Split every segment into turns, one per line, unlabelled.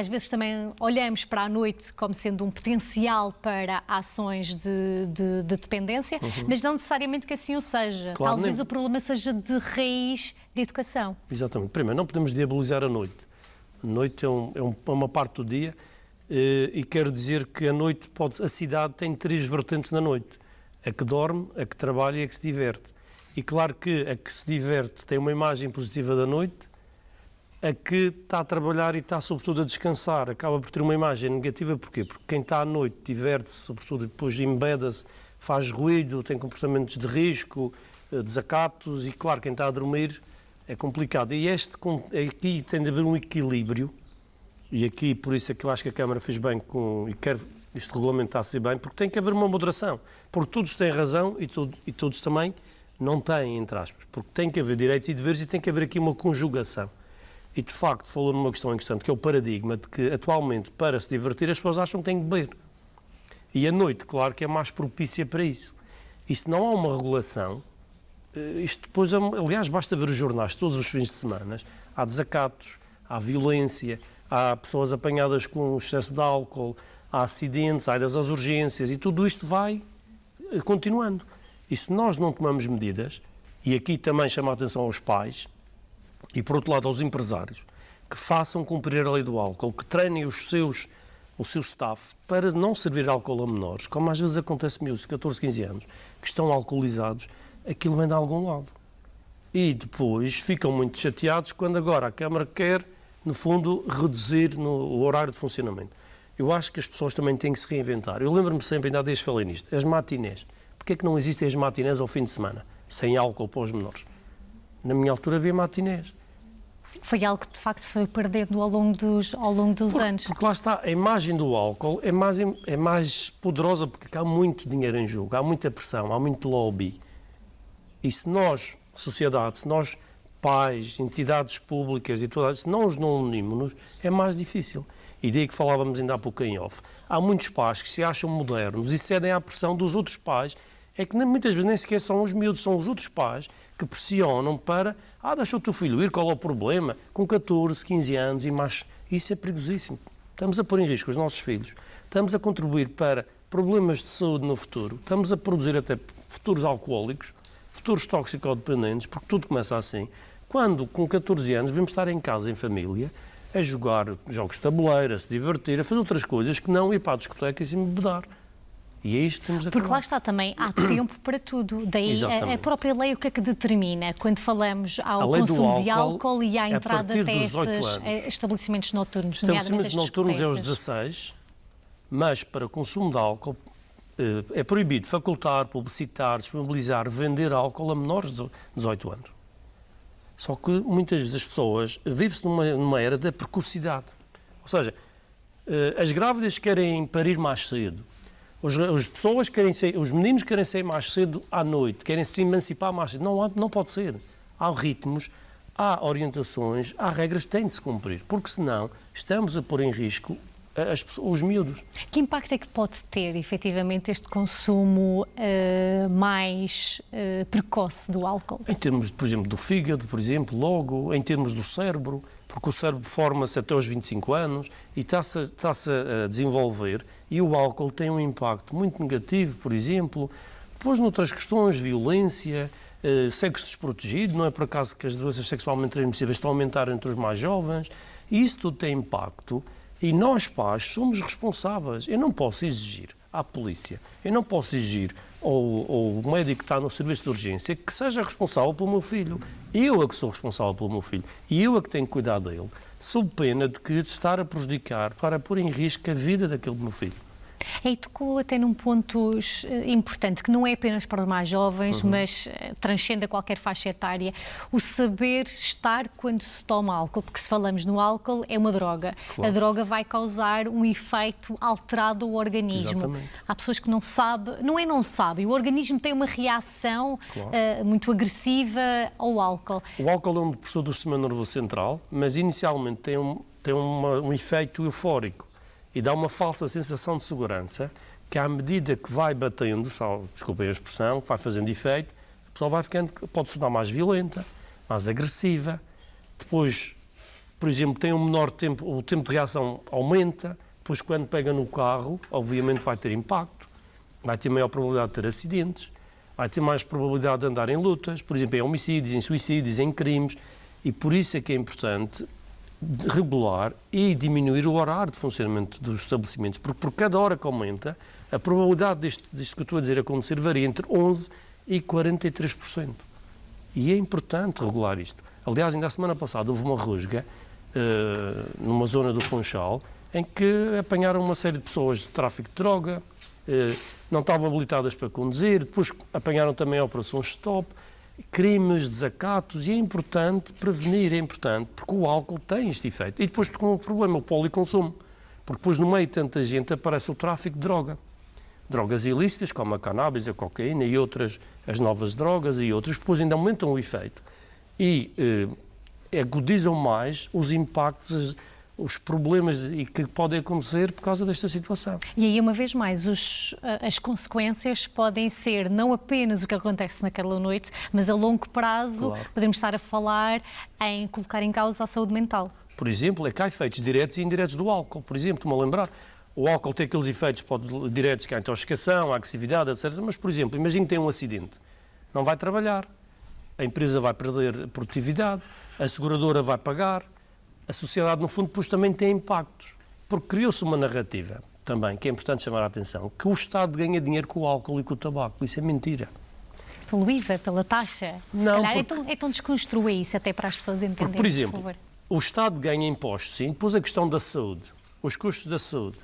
às vezes também olhamos para a noite como sendo um potencial para ações de dependência, mas não necessariamente que assim o seja.
Claro,
Talvez
nem...
o problema seja de raiz de educação.
Exatamente. Primeiro, não podemos diabolizar a noite. A noite é uma parte do dia e quero dizer que a noite a cidade tem 3 vertentes na noite. A que dorme, a que trabalha e a que se diverte. E claro que a que se diverte tem uma imagem positiva da noite, a que está a trabalhar e está sobretudo a descansar acaba por ter uma imagem negativa. Porquê? Porque quem está à noite diverte-se, sobretudo depois embeda-se, faz ruído, tem comportamentos de risco, desacatos, e claro, quem está a dormir é complicado. E aqui tem de haver um equilíbrio, e aqui por isso é que eu acho que a Câmara fez bem e quer este regulamento está a ser bem, porque tem que haver uma moderação, porque todos têm razão e todos também não têm, entre aspas, porque tem que haver direitos e deveres e tem que haver aqui uma conjugação. E, de facto, falou numa questão importante, que é o paradigma de que, atualmente, para se divertir, as pessoas acham que têm que beber. E a noite, claro, que é mais propícia para isso. E se não há uma regulação, isto depois, aliás, basta ver os jornais todos os fins de semana, há desacatos, há violência, há pessoas apanhadas com excesso de álcool, há acidentes, há idas às urgências, e tudo isto vai continuando. E se nós não tomamos medidas, e aqui também chama a atenção aos pais, e por outro lado aos empresários, que façam cumprir a lei do álcool, que treinem o seu staff para não servir álcool a menores, como às vezes acontece miúdos de 14, 15 anos, que estão alcoolizados, aquilo vem de algum lado. E depois ficam muito chateados quando agora a Câmara quer, no fundo, reduzir o horário de funcionamento. Eu acho que as pessoas também têm que se reinventar. Eu lembro-me sempre, ainda há dias falei nisto, as matinés. Porquê é que não existem as matinés ao fim de semana, sem álcool para os menores? Na minha altura havia matinés.
Foi algo que, de facto, foi perdendo ao longo dos anos. Porque
lá está, a imagem do álcool é mais poderosa porque há muito dinheiro em jogo, há muita pressão, há muito lobby. E se nós, sociedade, se nós, pais, entidades públicas e todas, se nós não unimos-nos, é mais difícil. E daí que falávamos ainda há pouco em off. Há muitos pais que se acham modernos e cedem à pressão dos outros pais. É que muitas vezes nem sequer são os miúdos, são os outros pais que pressionam para deixa o teu filho ir, qual é o problema? Com 14, 15 anos e mais. Isso é perigosíssimo. Estamos a pôr em risco os nossos filhos. Estamos a contribuir para problemas de saúde no futuro. Estamos a produzir até futuros alcoólicos, futuros toxicodependentes, porque tudo começa assim. Quando, com 14 anos, devemos estar em casa, em família, a jogar jogos de tabuleiro, a se divertir, a fazer outras coisas que não ir para a discoteca e se embebedar. E é isto que temos a
Porque lá está também, há tempo para tudo. Daí a própria lei o que é que determina quando falamos ao consumo de álcool e à entrada até esses estabelecimentos noturnos?
Estabelecimentos noturnos é aos 16, mas para consumo de álcool é proibido facultar, publicitar, disponibilizar, vender álcool a menores de 18 anos. Só que muitas vezes as pessoas vivem-se numa era da precocidade. Ou seja, as grávidas querem parir mais cedo. As pessoas os meninos querem sair mais cedo à noite, querem se emancipar mais cedo. Não pode ser. Há ritmos, há orientações, há regras que têm de se cumprir, porque senão estamos a pôr em risco os miúdos.
Que impacto é que pode ter, efetivamente, este consumo mais precoce do álcool?
Em termos, por exemplo, do fígado, por exemplo, logo, em termos do cérebro, porque o cérebro forma-se até aos 25 anos e está-se a desenvolver, e o álcool tem um impacto muito negativo, por exemplo, depois noutras questões, violência, sexo desprotegido, não é por acaso que as doenças sexualmente transmissíveis estão a aumentar entre os mais jovens, e isso tudo tem impacto. E nós, pais, somos responsáveis. Eu não posso exigir à polícia, eu não posso exigir ao médico que está no serviço de urgência que seja responsável pelo meu filho. Eu é que sou responsável pelo meu filho e eu é que tenho que cuidar dele, sob pena de que estar a prejudicar, para pôr em risco a vida daquele meu filho.
E tocou até num ponto importante, que não é apenas para os mais jovens, mas transcende a qualquer faixa etária, o saber estar quando se toma álcool, porque se falamos no álcool é uma droga. Claro. A droga vai causar um efeito alterado ao organismo.
Exatamente.
Há pessoas que não sabem, não sabem, o organismo tem uma reação muito agressiva ao álcool.
O álcool é um depressor do sistema nervoso central, mas inicialmente tem um efeito eufórico. E dá uma falsa sensação de segurança que, à medida que vai batendo, desculpem a expressão, que vai fazendo efeito, a pessoa vai ficando, pode se tornar mais violenta, mais agressiva, depois por exemplo, têm um menor tempo, o tempo de reação aumenta, depois quando pega no carro, obviamente vai ter impacto, vai ter maior probabilidade de ter acidentes, vai ter mais probabilidade de andar em lutas, por exemplo, em homicídios, em suicídios, em crimes, e por isso é que é importante regular e diminuir o horário de funcionamento dos estabelecimentos, porque por cada hora que aumenta, a probabilidade disto que eu estou a dizer acontecer varia entre 11% e 43%. E é importante regular isto. Aliás, ainda a semana passada houve uma rusga numa zona do Funchal em que apanharam uma série de pessoas de tráfico de droga, não estavam habilitadas para conduzir, depois apanharam também operações stop, crimes, desacatos, e é importante prevenir, é importante, porque o álcool tem este efeito. E depois com o problema, o policonsumo, porque depois no meio de tanta gente aparece o tráfico de droga. Drogas ilícitas, como a cannabis, a cocaína e outras, as novas drogas e outras, depois ainda aumentam o efeito e agudizam mais os impactos, os problemas que podem acontecer por causa desta situação.
E aí, uma vez mais, as consequências podem ser não apenas o que acontece naquela noite, mas a longo prazo, claro, podemos estar a falar em colocar em causa a saúde mental.
Por exemplo, é que há efeitos diretos e indiretos do álcool. Por exemplo, estou-me a lembrar, o álcool tem aqueles efeitos diretos que há a intoxicação, a agressividade, etc. Mas, por exemplo, imagine que tem um acidente, não vai trabalhar, a empresa vai perder produtividade, a seguradora vai pagar, a sociedade, no fundo, depois também tem impactos. Porque criou-se uma narrativa também, que é importante chamar a atenção, que o Estado ganha dinheiro com o álcool e com o tabaco. Isso é mentira.
Pelo IVA, pela taxa?
Não,
se calhar porque... então desconstrua isso até para as pessoas entenderem.
Por exemplo, o Estado ganha impostos, sim, depois a questão da saúde, os custos da saúde,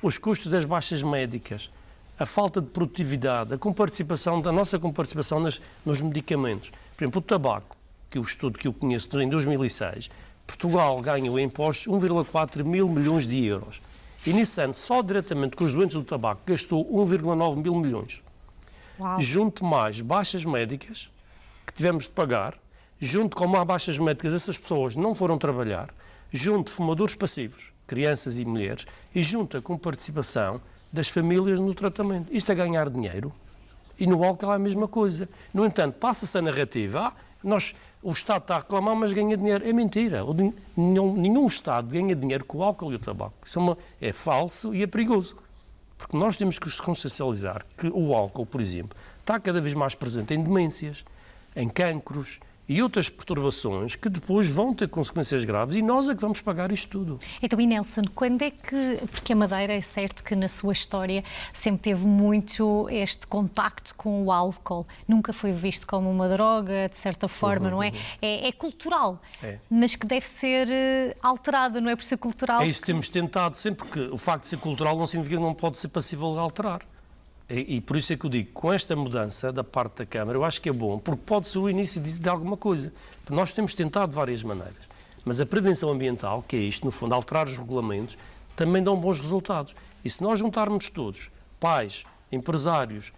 os custos das baixas médicas, a falta de produtividade, a comparticipação, da nossa comparticipação nos medicamentos. Por exemplo, o tabaco, que o estudo que eu conheço em 2006, Portugal ganhou em impostos 1,4 mil milhões de euros. E nesse ano, só diretamente com os doentes do tabaco, gastou 1,9 mil milhões.
Uau.
Junto mais baixas médicas, que tivemos de pagar, junto com mais baixas médicas, essas pessoas não foram trabalhar, junto fumadores passivos, crianças e mulheres, e junto com participação das famílias no tratamento. Isto é ganhar dinheiro. E no álcool é a mesma coisa. No entanto, passa-se a narrativa, o Estado está a reclamar, mas ganha dinheiro. É mentira. Nenhum Estado ganha dinheiro com o álcool e o tabaco. Isso é falso e é perigoso. Porque nós temos que se consciencializar que o álcool, por exemplo, está cada vez mais presente em demências, em cancros e outras perturbações que depois vão ter consequências graves e nós é que vamos pagar isto tudo.
Então, e Nelson, quando é que... Porque a Madeira é certo que na sua história sempre teve muito este contacto com o álcool. Nunca foi visto como uma droga, de certa forma, não é? É cultural, mas que deve ser alterada, não é por ser cultural?
É isso que temos tentado sempre, porque o facto de ser cultural não significa que não pode ser passível de alterar. E por isso é que eu digo, com esta mudança da parte da Câmara, eu acho que é bom, porque pode ser o início de alguma coisa. Nós temos tentado de várias maneiras, mas a prevenção ambiental, que é isto, no fundo, alterar os regulamentos, também dão bons resultados. E se nós juntarmos todos, pais, empresários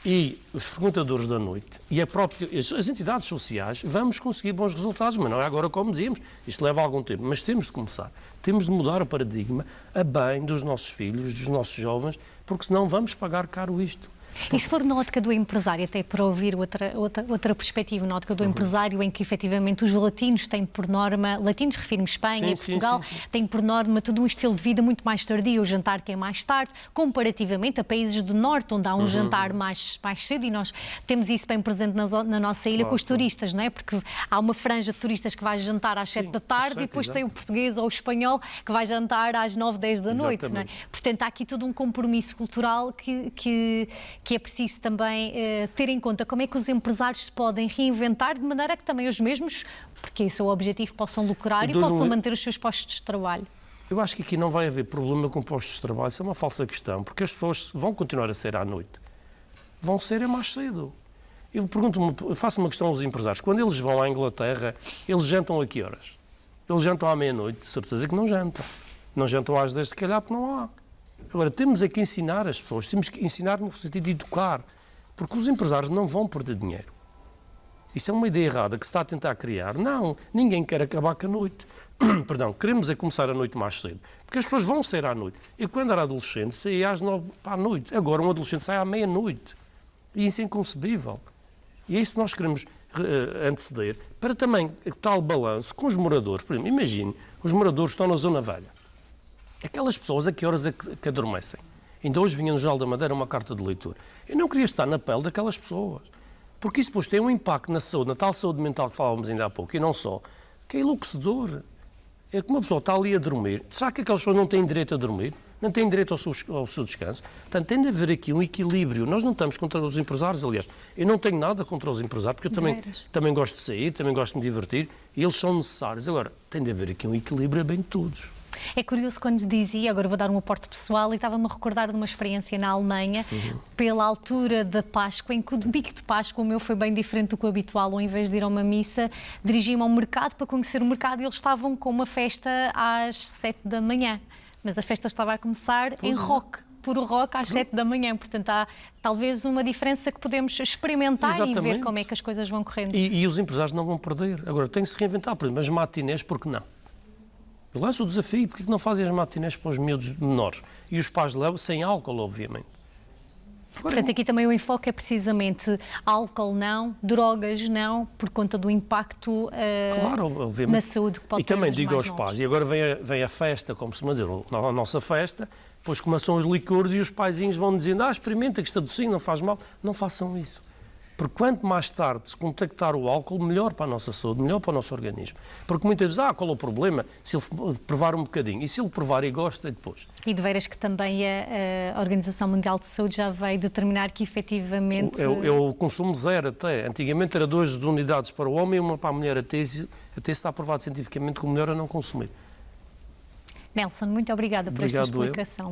e os frequentadores da noite e as entidades sociais, vamos conseguir bons resultados, mas não é agora como dizíamos, isto leva algum tempo, mas temos de começar. Temos de mudar o paradigma a bem dos nossos filhos, dos nossos jovens, porque senão vamos pagar caro isto.
E se for na ótica do empresário, até para ouvir outra perspectiva, na ótica do empresário, em que efetivamente os latinos têm por norma, latinos refiro-me Espanha e Portugal, têm por norma todo um estilo de vida muito mais tardio, o jantar que é mais tarde, comparativamente a países do norte, onde há um jantar mais cedo, e nós temos isso bem presente na nossa ilha com os turistas, não é? Porque há uma franja de turistas que vai jantar às 7 da tarde e depois tem o português ou o espanhol que vai jantar às 9, 10 da noite, não é? Portanto, há aqui todo um compromisso cultural que é preciso também ter em conta como é que os empresários se podem reinventar de maneira que também os mesmos, porque esse é o objetivo, possam lucrar e possam manter os seus postos de trabalho.
Eu acho que aqui não vai haver problema com postos de trabalho, isso é uma falsa questão, porque as pessoas vão continuar a sair à noite, vão sair mais cedo. Eu faço uma questão aos empresários, quando eles vão à Inglaterra, eles jantam a que horas? Eles jantam à meia-noite, de certeza que não jantam. Não jantam às 10, se calhar, porque não há. Agora, temos é que ensinar as pessoas, temos que ensinar no sentido de educar, porque os empresários não vão perder dinheiro. Isso é uma ideia errada que se está a tentar criar. Não, ninguém quer acabar com a noite. Perdão, queremos é começar a noite mais cedo, porque as pessoas vão sair à noite. Eu, quando era adolescente, saía às 9 para a noite. Agora, um adolescente sai à meia-noite. E isso é inconcebível. E é isso que nós queremos anteceder, para também tal balanço com os moradores. Por exemplo, imagine, os moradores estão na Zona Velha. Aquelas pessoas, a que horas é que adormecem? Ainda hoje vinha no Jornal da Madeira uma carta de leitura. Eu não queria estar na pele daquelas pessoas. Porque isso depois tem um impacto na saúde, na tal saúde mental que falávamos ainda há pouco, e não só, que é enlouquecedor. É que uma pessoa está ali a dormir. Será que aquelas pessoas não têm direito a dormir? Não têm direito ao seu descanso? Portanto, tem de haver aqui um equilíbrio. Nós não estamos contra os empresários, aliás. Eu não tenho nada contra os empresários, porque eu também gosto de sair, também gosto de me divertir, e eles são necessários. Agora, tem de haver aqui um equilíbrio a bem de todos.
É curioso quando dizia, agora vou dar um aporte pessoal, e estava-me a recordar de uma experiência na Alemanha, pela altura da Páscoa, em que o domingo de Páscoa o meu foi bem diferente do que o habitual. Ao invés de ir a uma missa, dirigi-me ao mercado para conhecer o mercado, e eles estavam com uma festa às 7 da manhã. Mas a festa estava a começar em rock, puro rock, às 7 da manhã. Portanto, há talvez uma diferença que podemos experimentar. Exatamente. E ver como é que as coisas vão correndo.
E os empresários não vão perder. Agora, tem que se reinventar. Por exemplo, as matinés, por que não? Eu lanço o desafio, porque não fazem as matinés para os miúdos menores? E os pais levam sem álcool, obviamente. Agora,
portanto, aqui também o enfoque é precisamente álcool não, drogas não, por conta do impacto
claro,
na saúde que pode ter.
E também digo aos pais, e agora vem a festa, como se dizer, a nossa festa, depois começam os licores e os paizinhos vão dizendo, experimenta que isto é docinho, não faz mal. Não façam isso. Porque quanto mais tarde se contactar o álcool, melhor para a nossa saúde, melhor para o nosso organismo. Porque muitas vezes, qual é o problema? Se ele provar um bocadinho. E se ele provar e gosta, depois.
E de veras que também a Organização Mundial de Saúde já veio determinar que efetivamente...
É o consumo zero até. Antigamente era 2 unidades para o homem e 1 para a mulher. Até está aprovado cientificamente que o melhor é não consumir.
Nelson, muito obrigada por esta explicação.